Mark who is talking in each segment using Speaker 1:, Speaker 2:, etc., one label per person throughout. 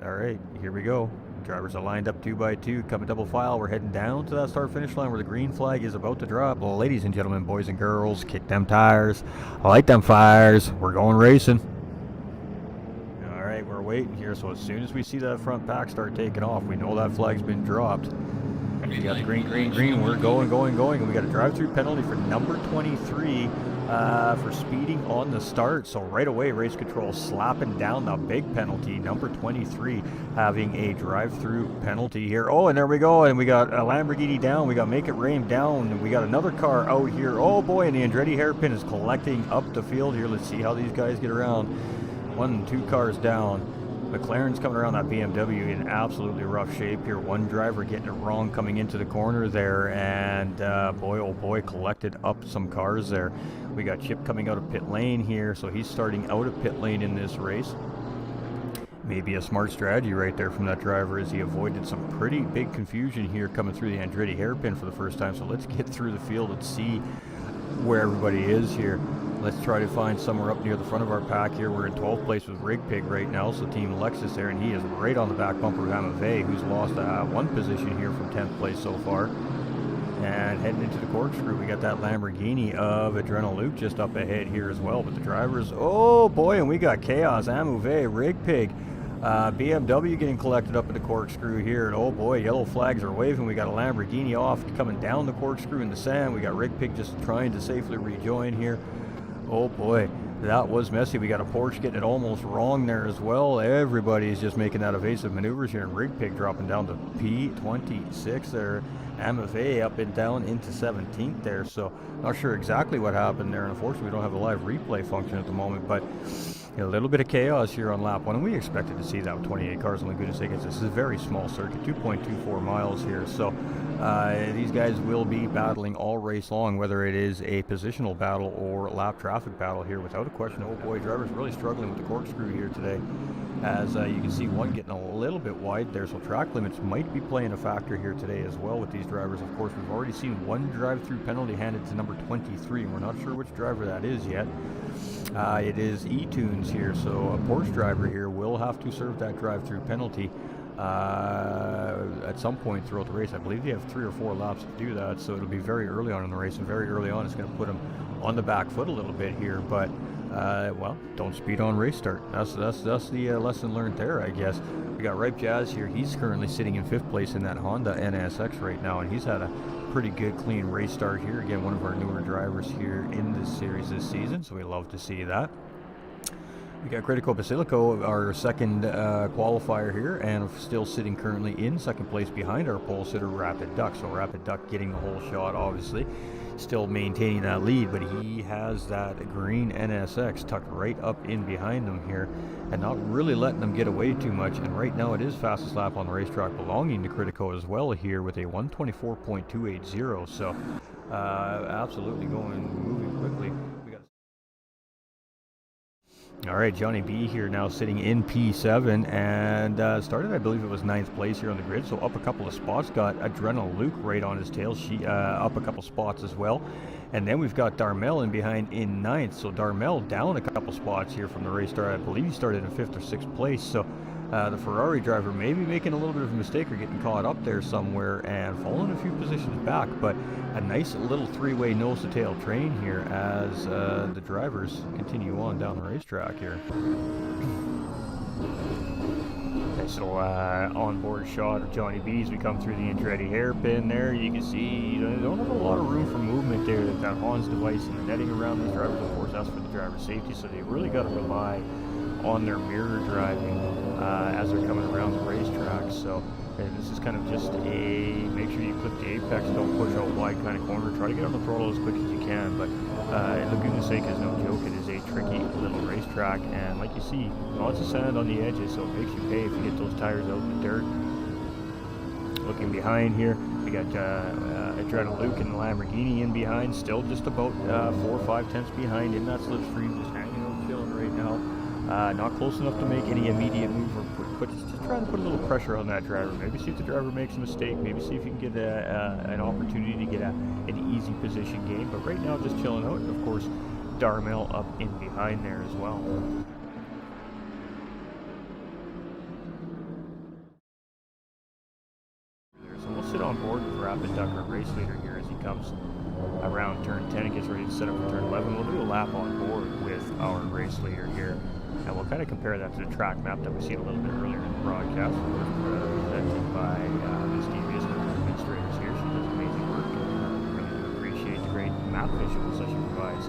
Speaker 1: All right, here we go. Drivers are lined up 2 by 2, coming double file. We're heading down to that start-finish line where the green flag is about to drop. Well, ladies and gentlemen, boys and girls, kick them tires, light them fires. We're going racing. All right, we're waiting here. So as soon as we see that front pack start taking off, we know that flag's been dropped. We got the green. We're going. And we got a drive-through penalty for number 23 for speeding on the start. So right away, race control slapping down the big penalty. Number 23 having a drive-through penalty here. Oh, and there we go. And we got a Lamborghini down. We got Make It Rain down. And we got another car out here. Oh boy, and the Andretti hairpin is collecting up the field here. Let's see how these guys get around. 1 and 2 cars down. McLaren's coming around that BMW in absolutely rough shape here. One driver getting it wrong coming into the corner there, and boy, oh boy, collected up some cars there. We got Chip coming out of pit lane here, so he's starting out of pit lane in this race. Maybe a smart strategy right there from that driver as he avoided some pretty big confusion here coming through the Andretti hairpin for the first time. So let's get through the field and see where everybody is here. Let's try to find somewhere up near the front of our pack here. We're in 12th place with Rig Pig right now, so Team Lexus there, and he is right on the back bumper of Amave, who's lost 1 position here from 10th place so far. And heading into the corkscrew, we got that Lamborghini of Adrenal Luke just up ahead here as well. But the drivers, oh boy, and we got Chaos, Amave, Rig Pig, BMW getting collected up at the corkscrew here. And oh boy, yellow flags are waving. We got a Lamborghini off coming down the corkscrew in the sand. We got Rig Pig just trying to safely rejoin here. Oh boy, that was messy. We got a Porsche getting it almost wrong there as well. Everybody's just making that evasive maneuvers here, and Rig Pig dropping down to P26 there. Amave up and down into 17th there, so not sure exactly what happened there. Unfortunately, we don't have a live replay function at the moment, but a little bit of chaos here on lap 1, and we expected to see that with 28 cars on Laguna Seca. This is a very small circuit, 2.24 miles here, so these guys will be battling all race long, whether it is a positional battle or lap traffic battle here, without a question. Oh boy, drivers really struggling with the corkscrew here today, as you can see one getting a little bit wide there, so track limits might be playing a factor here today as well with these drivers. Of course, we've already seen 1 drive-through penalty handed to number 23, and we're not sure which driver that is yet. It is E-Tunes here, so a Porsche driver here will have to serve that drive-through penalty at some point throughout the race. I believe they have 3 or 4 laps to do that, so it'll be very early on in the race, and very early on it's going to put them on the back foot a little bit here, but well, don't speed on race start. That's the lesson learned there, I guess. We got Ripe Jazz here. He's currently sitting in 5th place in that Honda NSX right now, and he's had a pretty good clean race start here. Again, one of our newer drivers here in this series this season, so we love to see that. We got Critico Basilico, our second qualifier here, and still sitting currently in 2nd place behind our pole sitter, Rapid Duck. So Rapid Duck getting the whole shot, obviously, still maintaining that lead, but he has that green NSX tucked right up in behind him here, and not really letting them get away too much. And right now it is fastest lap on the racetrack belonging to Critico as well here with a 124.280. So absolutely moving quickly. All right, Johnny B here now sitting in P7, and started, I believe it was 9th place here on the grid, so up a couple of spots. Got Adrenal Luke right on his tail, she up a couple spots as well. And then we've got Darmel in behind in 9th, so Darmel down a couple spots here from the race start. I believe he started in 5th or 6th place, so the Ferrari driver maybe making a little bit of a mistake or getting caught up there somewhere and falling a few positions back, but a nice little 3-way nose-to-tail train here as the drivers continue on down the racetrack here. Okay, so onboard shot of Johnny B as we come through the Andretti hairpin there. You can see they don't have a lot of room for movement there. They've got Hans device and the netting around these drivers. Of course, that's for the driver's safety, so they really got to rely on their mirror driving as they're coming around the racetrack. So this is kind of just a make sure you clip the apex, don't push out wide kind of corner, try to get on the throttle as quick as you can. But Laguna Seca is no joke. It is a tricky little racetrack, and like you see, lots of sand on the edges, so it makes you pay if you get those tires out in the dirt. Looking behind here, we got Adrenal Luke and the Lamborghini in behind, still just about 4 or 5 tenths behind in that slipstream, just hanging out chilling right now. Not close enough to make any immediate move, or just trying to put a little pressure on that driver. Maybe see if the driver makes a mistake, maybe see if you can get an opportunity to get an easy position gain. But right now, just chilling out. And of course, Darmel up in behind there as well. set up for turn 11. We'll do a lap on board with our race leader here, and we'll kind of compare that to the track map that we seen a little bit earlier in the broadcast. Presented by Ms. Devious, one of the administrators here. She does amazing work, and really do appreciate the great map visuals that she provides.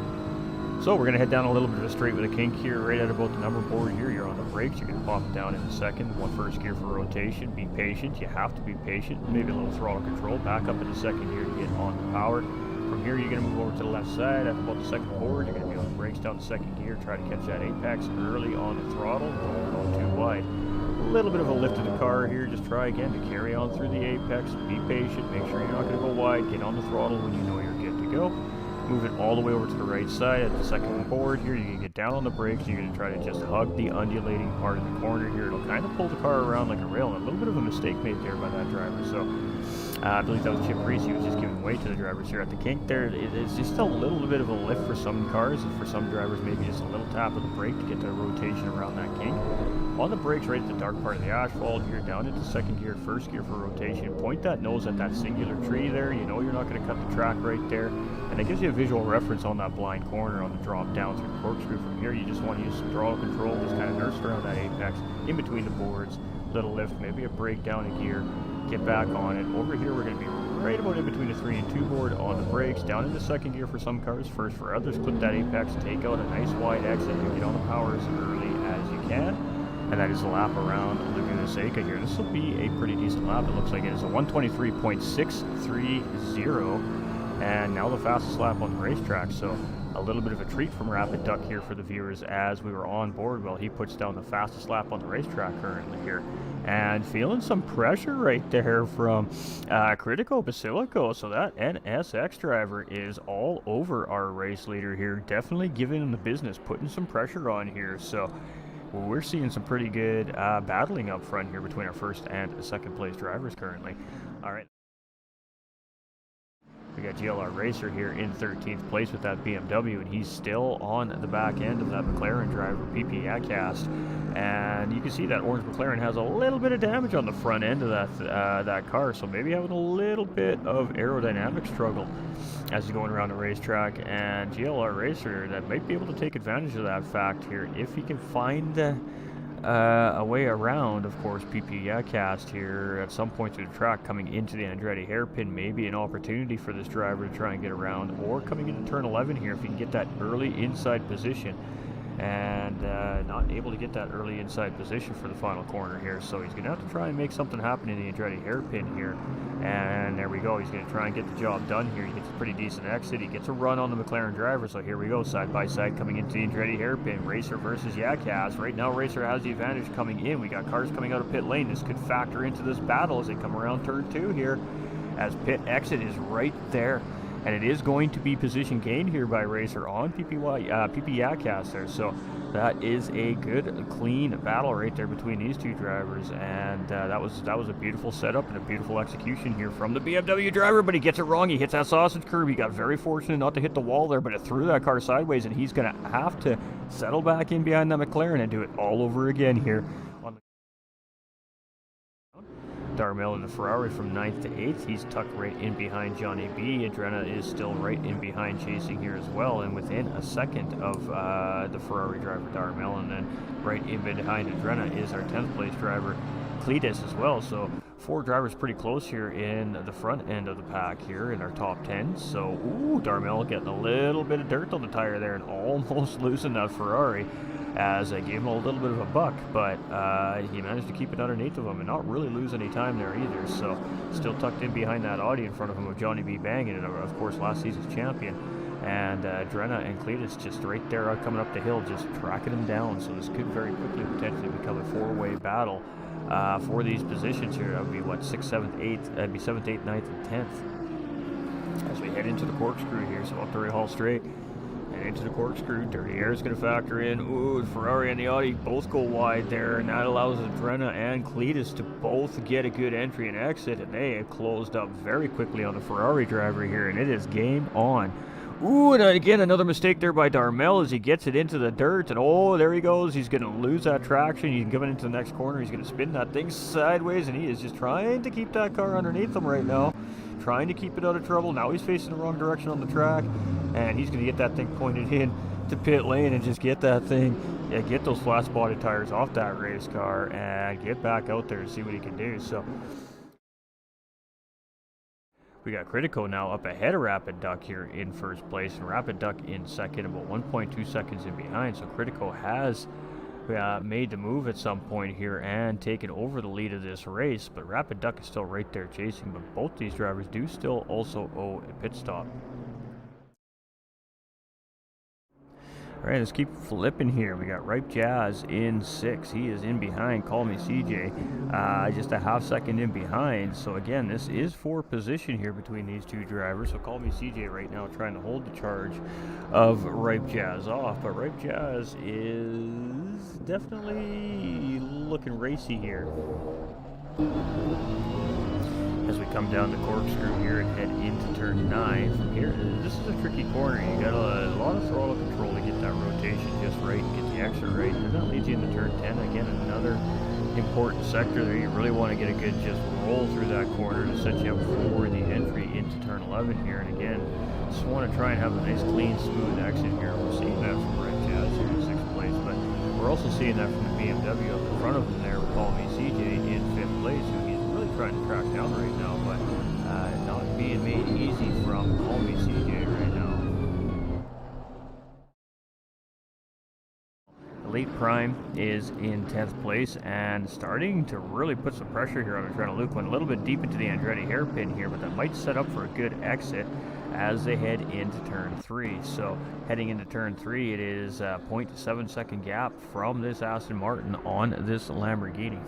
Speaker 1: So we're going to head down a little bit of a straight with a kink here, right at about the number board here. You're on the brakes. You're going to pop it down in a second. One first gear for rotation. Be patient. You have to be patient. Maybe a little throttle control. Back up into second gear to get on the power. From here, you're going to move over to the left side. At about the second board, you're going to be on the brakes down the second gear. Try to catch that apex early on the throttle. Don't go too wide. A little bit of a lift of the car here. Just try again to carry on through the apex. Be patient. Make sure you're not going to go wide. Get on the throttle when you know you're good to go. Move it all the way over to the right side at the second board here. You can get down on the brakes. You're going to try to just hug the undulating part of the corner here. It'll kind of pull the car around like a rail. And a little bit of a mistake made there by that driver. So I believe that was Chip Reese. He was just giving way to the drivers here at the kink there. It's just a little bit of a lift for some cars. And for some drivers, maybe just a little tap of the brake to get the rotation around that kink. On the brakes, right at the dark part of the asphalt here, down into second gear, first gear for rotation. Point that nose at that singular tree there. You know you're not going to cut the track right there. And it gives you a visual reference on that blind corner on the drop down through the corkscrew. From here, you just want to use some throttle control, just kind of nurse around that apex, in between the boards, little lift, maybe a brake down a gear, get back on it. Over here, we're going to be right about in between the 3 and 2 board on the brakes, down into second gear for some cars, first for others. Clip that apex, take out a nice wide exit, and get on the power as early as you can. And that is a lap around Laguna Seca here. This will be a pretty decent lap. It looks like it is a 123.630. And now the fastest lap on the racetrack. So a little bit of a treat from Rapid Duck here for the viewers as we were on board. Well, he puts down the fastest lap on the racetrack currently here. And feeling some pressure right there from Critico Basilico. So that NSX driver is all over our race leader here. Definitely giving him the business, putting some pressure on here. So well, we're seeing some pretty good battling up front here between our first and second place drivers currently. All right. We got GLR Racer here in 13th place with that BMW, and he's still on the back end of that McLaren driver, PP Acast. And you can see that orange McLaren has a little bit of damage on the front end of that car, so maybe having a little bit of aerodynamic struggle as he's going around the racetrack. And GLR Racer that might be able to take advantage of that fact here if he can find a way around, of course, PP Cast here at some point through the track coming into the Andretti hairpin. Maybe an opportunity for this driver to try and get around, or coming into turn 11 here if he can get that early inside position. And not able to get that early inside position for the final corner here, so he's going to have to try and make something happen in the Andretti hairpin here. And there we go, he's going to try and get the job done here. He gets a pretty decent exit, he gets a run on the McLaren driver, so here we go, side by side coming into the Andretti hairpin. Racer versus Yakaz. Right now Racer has the advantage coming in. We got cars coming out of pit lane. This could factor into this battle as they come around turn 2 here, as pit exit is right there. And it is going to be position gained here by Racer on PP Yakaz there. So that is a good, clean battle right there between these two drivers. And that was a beautiful setup and a beautiful execution here from the BMW driver. But he gets it wrong. He hits that sausage curb. He got very fortunate not to hit the wall there, but it threw that car sideways. And he's going to have to settle back in behind that McLaren and do it all over again here. Darmel in the Ferrari from 9th to 8th. He's tucked right in behind Johnny B. Adrena is still right in behind chasing here as well, and within a second of the Ferrari driver Darmel, and then right in behind Adrena is our 10th place driver Cletus as well. So 4 drivers pretty close here in the front end of the pack here in our top 10. So ooh, Darmel getting a little bit of dirt on the tire there and almost losing that Ferrari, as I gave him a little bit of a buck, but he managed to keep it underneath of him and not really lose any time there either. So still tucked in behind that Audi in front of him with Johnny B. Banging, and of course last season's champion. And Adrena and Cletus just right there coming up the hill, just tracking him down. So this could very quickly potentially become a 4-way battle for these positions here. That would be what, 6th, 7th, 8th, that'd be 7th, 8th, 9th, and 10th. As we head into the corkscrew here, so up the Hall straight. Into the corkscrew, dirty air is going to factor in. Ooh, the Ferrari and the Audi both go wide there, and that allows Adrena and Cletus to both get a good entry and exit, and they have closed up very quickly on the Ferrari driver here, and it is game on. Ooh, and again, another mistake there by Darmel as he gets it into the dirt, and oh, there he goes. He's going to lose that traction. He's coming into the next corner. He's going to spin that thing sideways, and he is just trying to keep that car underneath him right now. trying to keep it out of trouble. Now he's facing the wrong direction on the track, and he's going to get that thing pointed in to pit lane and just get that thing, get those flat spotted tires off that race car and get back out there and see what he can do. So we got Critico now up ahead of Rapid Duck here in first place, and Rapid Duck in second, about 1.2 seconds in behind. So Critico has made the move at some point here and taken over the lead of this race, but Rapid Duck is still right there chasing. But both these drivers do still also owe a pit stop. All right, let's keep flipping here. We got Ripe Jazz in 6. He is in behind Call Me CJ, just a half second in behind. So again, this is for position here between these two drivers. So Call Me CJ right now trying to hold the charge of Ripe Jazz off, but Ripe Jazz is definitely looking racy here. As we come down the corkscrew here and head into turn 9 from here, this is a tricky corner. You got a lot of throttle control to get that rotation just right and get the exit right, and that leads you into turn 10. Again, another important sector there. You really want to get a good just roll through that corner to set you up for the entry into turn 11 here. And again, just want to try and have a nice, clean, smooth exit here. We're seeing that from Red Jazz here in 6th place, but we're also seeing that from the BMW up in front of him there with Call Me CJ in 5th place, who he's really trying to track down right now, but not being made easy from Call Me CJ right now. Elite Prime is in 10th place and starting to really put some pressure here on Adrenaline Luke. Went a little bit deep into the Andretti hairpin here, but that might set up for a good exit as they head into turn 3. So heading into turn 3, it is a 0.7 second gap from this Aston Martin on this Lamborghini.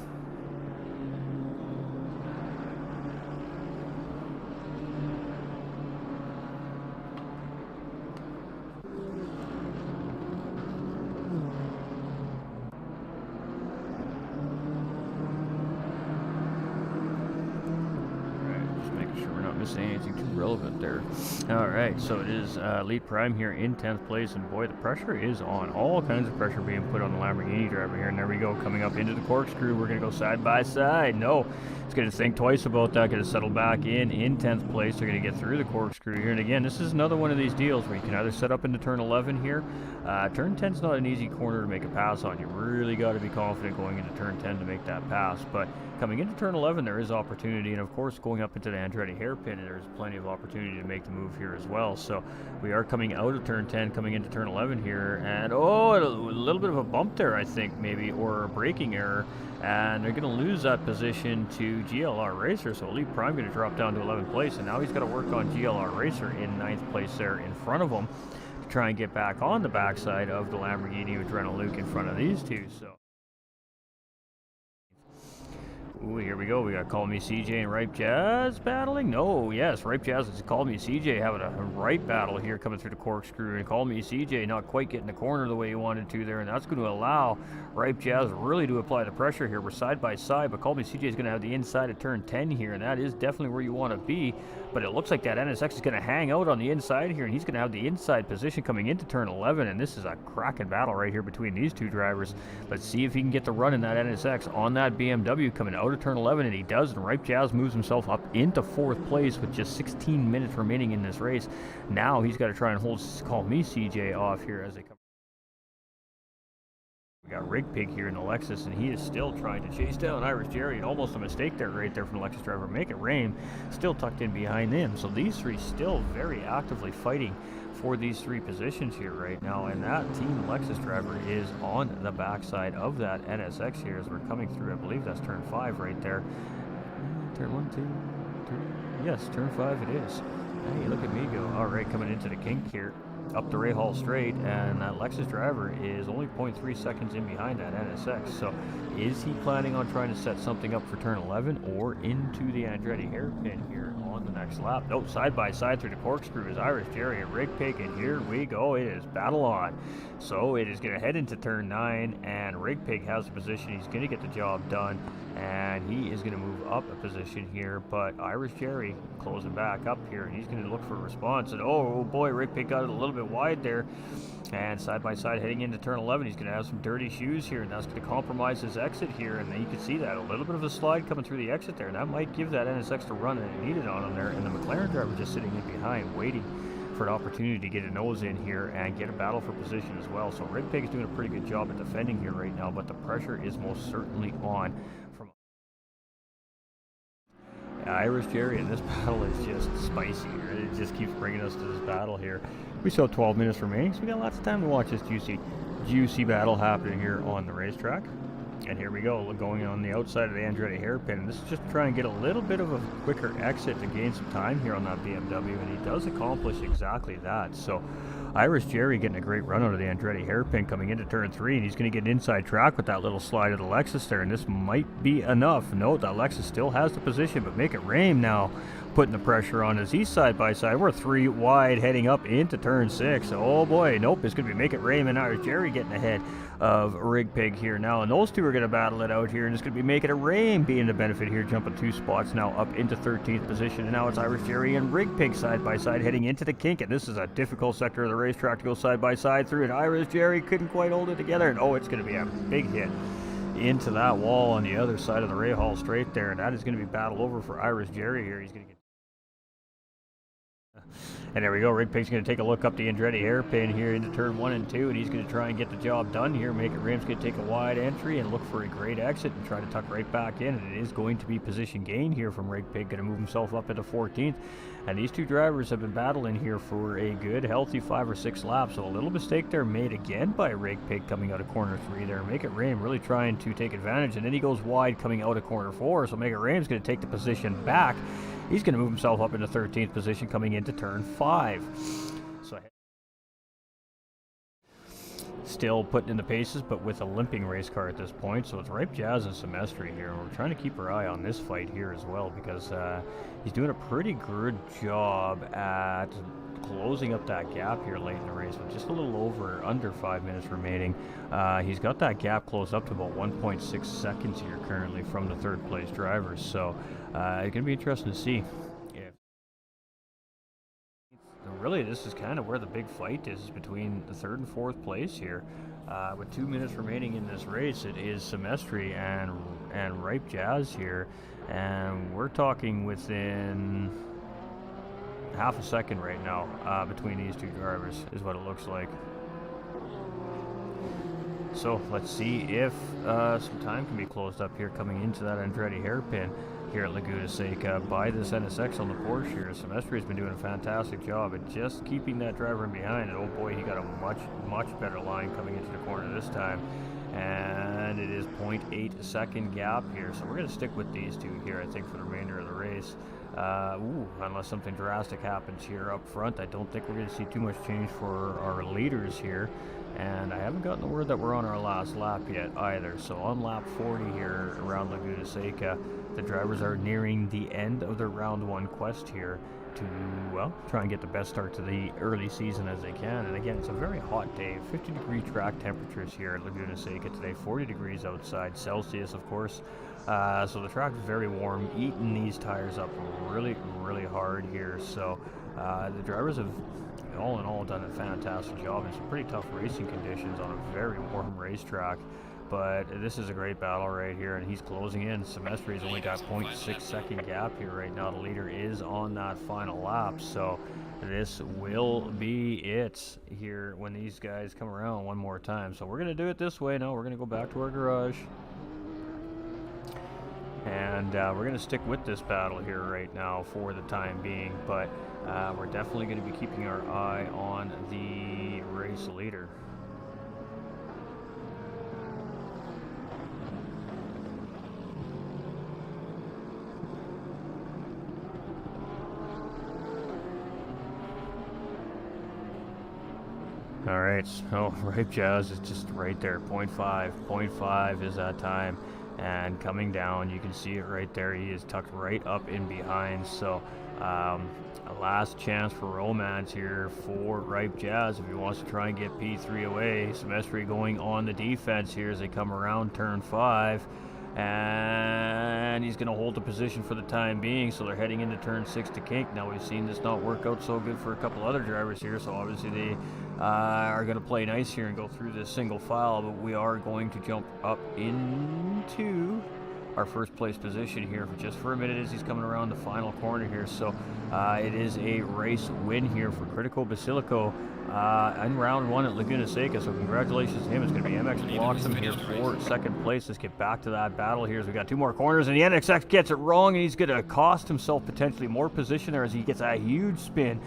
Speaker 1: Anything too relevant there. All right, so it is Elite Prime here in 10th place, and boy, the pressure is on. All kinds of pressure being put on the Lamborghini driver here, and there we go, coming up into the corkscrew. We're going to go side by side. No, it's going to think twice about that, going to settle back in 10th place. They're going to get through the corkscrew here, and again, this is another one of these deals where you can either set up into turn 11 here. Turn 10 is not an easy corner to make a pass on. You really got to be confident going into turn 10 to make that pass, but coming into turn 11, there is opportunity, and of course, going up into the Andretti hairpin, there's plenty of opportunity to make the move here as well. So we are coming out of turn 10, coming into turn 11 here, and a little bit of a bump there, I think, maybe, or a braking error, and they're going to lose that position to GLR Racer. So Elite Prime going to drop down to 11th place, and now he's got to work on GLR Racer in 9th place there in front of him to try and get back on the backside of the Lamborghini with Adrenaline Luke in front of these two. So ooh, here we go. We got Call Me CJ and Ripe Jazz battling. No, yes, Ripe Jazz and Call Me CJ having a right battle here coming through the corkscrew, and Call Me CJ not quite getting the corner the way he wanted to there, and that's going to allow Ripe Jazz really to apply the pressure here. We're side by side, but Call Me CJ is going to have the inside of turn 10 here, and that is definitely where you want to be. But it looks like that NSX is going to hang out on the inside here, and he's going to have the inside position coming into turn 11, and this is a cracking battle right here between these two drivers. Let's see if he can get the run in that NSX on that BMW coming out of turn 11, and he does, and Ripe Jazz moves himself up into 4th place with just 16 minutes remaining in this race. Now he's got to try and hold Call Me CJ off here as they come. We got Rig Pig here in the Lexus, and he is still trying to chase down Irish Jerry, and almost a mistake there right there from the Lexus driver. Make it rain, still tucked in behind him. So these three still very actively fighting for these 3 positions here right now, and that Team Lexus driver is on the backside of that NSX here as we're coming through. I believe that's turn 5 right there. Turn 1, 2, 3. Yes, turn 5 it is. Hey, look at me go. All right, coming into the kink here. Up the Rahal straight, and that Lexus driver is only 0.3 seconds in behind that NSX. So is he planning on trying to set something up for turn 11 or into the Andretti hairpin here on the next lap? Nope, side by side through the corkscrew is Irish Jerry and Rig Pig, and here we go. It is battle on. So it is going to head into turn 9, and Rig Pig has the position. He's going to get the job done, and he is going to move up a position here, but Irish Jerry closing back up here, and he's going to look for a response, and oh boy, Rig Pig got it a little bit wide there, And side by side heading into turn 11, he's going to have some dirty shoes here, and that's going to compromise his exit here. And then you can see that a little bit of a slide coming through the exit there, and that might give that NSX to run, and it needed on him there. And the McLaren driver just sitting in behind, waiting for an opportunity to get a nose in here and get a battle for position as well. So Rig Pig is doing a pretty good job at defending here right now, but the pressure is most certainly on from Irish Jerry, and this battle is just spicy here. It just keeps bringing us to this battle here. We still have 12 minutes remaining, so we got lots of time to watch this juicy battle happening here on the racetrack. And here we go, going on the outside of the Andretti hairpin. And this is just to try and get a little bit of a quicker exit to gain some time here on that BMW, and he does accomplish exactly that. So Irish Jerry getting a great run out of the Andretti hairpin coming into turn 3, and he's going to get an inside track with that little slide of the Lexus there, and this might be enough. Note that Lexus still has the position, but Make It Rain now putting the pressure on as he's side by side. We're 3 wide heading up into turn 6. Oh boy, nope, it's going to be Make It Rain and Irish Jerry getting ahead of Rig Pig here now, and those two are going to battle it out here, and it's going to be Make It Rain being the benefit here, jumping 2 spots now up into 13th position. And now it's Irish Jerry and Rig Pig side by side heading into the kink, and this is a difficult sector of the racetrack to go side by side through, and Irish Jerry couldn't quite hold it together, and oh, it's going to be a big hit into that wall on the other side of the Rahal straight there, and that is going to be battle over for Irish Jerry here. He's going to get, and there we go, Rig Pig's going to take a look up the Andretti hairpin here into turn 1 and 2, and he's going to try and get the job done here. Make It Rain's going to take a wide entry and look for a great exit and try to tuck right back in, and it is going to be position gain here from Rig Pig, going to move himself up into 14th. And these two drivers have been battling here for a good, healthy 5 or 6 laps, so a little mistake there made again by Rig Pig coming out of corner 3 there. Make It Rain really trying to take advantage, and then he goes wide coming out of corner 4, so Make It Rain's going to take the position back. He's going to move himself up into 13th position coming into turn 5. So still putting in the paces, but with a limping race car at this point. So it's Ripe Jazz and Semestri here, and we're trying to keep our eye on this fight here as well, because he's doing a pretty good job at closing up that gap here late in the race with just a little under 5 minutes remaining. He's got that gap closed up to about 1.6 seconds here currently from the 3rd place drivers, so it's going to be interesting to see if really this is kind of where the big fight is between the 3rd and 4th place here. With 2 minutes remaining in this race, it is Semestri and Ripe Jazz here, and we're talking within half a second right now between these two drivers is what it looks like. So let's see if some time can be closed up here coming into that Andretti hairpin here at Laguna Seca by this NSX on the Porsche here. Semestri has been doing a fantastic job at just keeping that driver in behind, and oh boy, he got a much better line coming into the corner this time. And it is 0.8 second gap here, so we're going to stick with these two here, I think, for the remainder of the race. Unless something drastic happens here up front, I don't think we're going to see too much change for our leaders here. And I haven't gotten the word that we're on our last lap yet either. So on lap 40 here around Laguna Seca, the drivers are nearing the end of their round 1 quest here to, well, try and get the best start to the early season as they can. And again, it's a very hot day, 50-degree track temperatures here at Laguna Seca today, 40 degrees outside, Celsius, of course. So the track is very warm, eating these tires up really hard here. So the drivers have, all in all, done a fantastic job in some pretty tough racing conditions on a very warm racetrack. But this is a great battle right here, and he's closing in. Semestri's only got 0.6 second gap here right now. The leader is on that final lap, so this will be it here when these guys come around one more time. So we're going to do it this way now. We're going to go back to our garage, and we're going to stick with this battle here right now for the time being, but we're definitely going to be keeping our eye on the race leader. All right, so Ripe Jazz is just right there, 0.5. 0.5 is that time, and coming down, you can see it right there. He is tucked right up in behind, so a last chance for romance here for Ripe Jazz if he wants to try and get P3 away. Semestri going on the defense here as they come around turn 5. And he's going to hold the position for the time being, so they're heading into turn 6 to kink. Now we've seen this not work out so good for a couple other drivers here, so obviously they are going to play nice here and go through this single file, but we are going to jump up into our first place position here for a minute as he's coming around the final corner here. So it is a race win here for Critical Basilico in round 1 at Laguna Seca. So congratulations to him. It's going to be MX Bloxham here for second place. Let's get back to that battle here as we got 2 more corners, and the NXX gets it wrong, and he's going to cost himself potentially more position there as he gets a huge spin.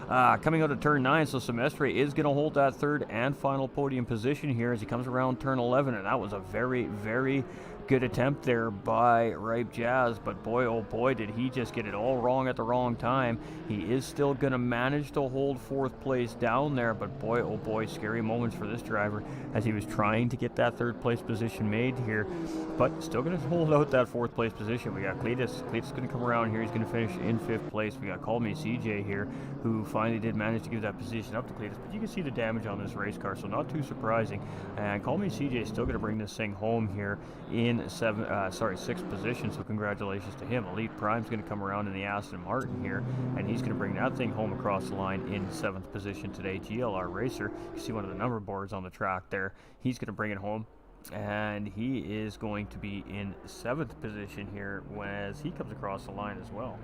Speaker 1: Coming out of turn 9, so Semestre is going to hold that third and final podium position here as he comes around turn 11, and that was a very, very good attempt there by Ripe Jazz, but boy, oh boy, did he just get it all wrong at the wrong time. He is still going to manage to hold 4th place down there, but boy, oh boy, scary moments for this driver as he was trying to get that 3rd place position made here, but still going to hold out that 4th place position. We got Cletus. Cletus is going to come around here. He's going to finish in 5th place. We got Call Me CJ here, who finally did manage to give that position up to Cletus, but you can see the damage on this race car, so not too surprising. And Call Me CJ is still going to bring this thing home here in 6th position, so congratulations to him. Elite Prime's going to come around in the Aston Martin here, and he's going to bring that thing home across the line in 7th position today. GLR Racer, you see one of the number boards on the track there, he's going to bring it home, and he is going to be in 7th position here as he comes across the line as well.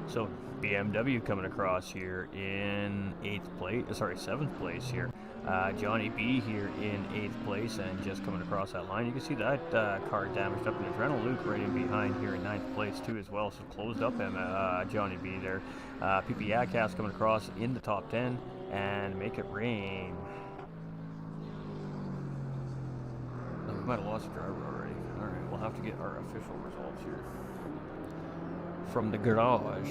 Speaker 1: So BMW coming across here in 7th place here. Johnny B here in 8th place and just coming across that line. You can see that car damaged up in Adrenal Luke right in behind here in 9th place too as well. So closed up him, Johnny B there. PP Yadcast coming across in the top 10 and Make It Rain. Oh, we might have lost a driver already. Alright, we'll have to get our official results here from the garage.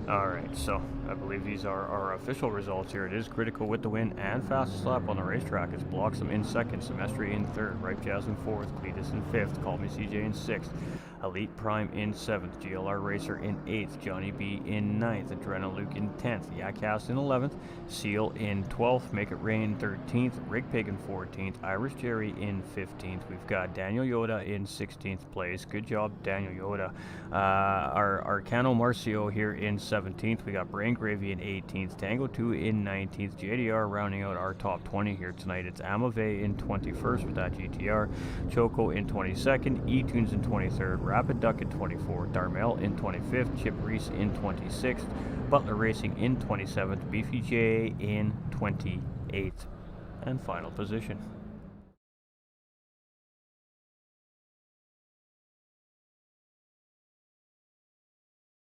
Speaker 1: Alright, so I believe these are our official results here. It is Critical with the win and fastest lap on the racetrack. It's Bloxham in 2nd, Semestre in 3rd, Ripe Jazz in 4th, Cletus in 5th, Call Me CJ in 6th, Elite Prime in 7th, GLR Racer in 8th, Johnny B in 9th, Adrenal Luke in 10th, Yadcast in 11th, Seal in 12th, Make It Rain 13th, Rig Pig in 14th, Irish Jerry in 15th. We've got Daniel Yoda in 16th place. Good job, Daniel Yoda. Our Cano Marcio here in 17th. We got Brain Gravy in 18th, Tango 2 in 19th, JDR rounding out our top 20 here tonight. It's Amave in 21st with that GTR, Choco in 22nd, eTunes in 23rd, Rapid Duck in 24th, Darmel in 25th, Chip Reese in 26th, Butler Racing in 27th, Beefy J in 28th, and final position.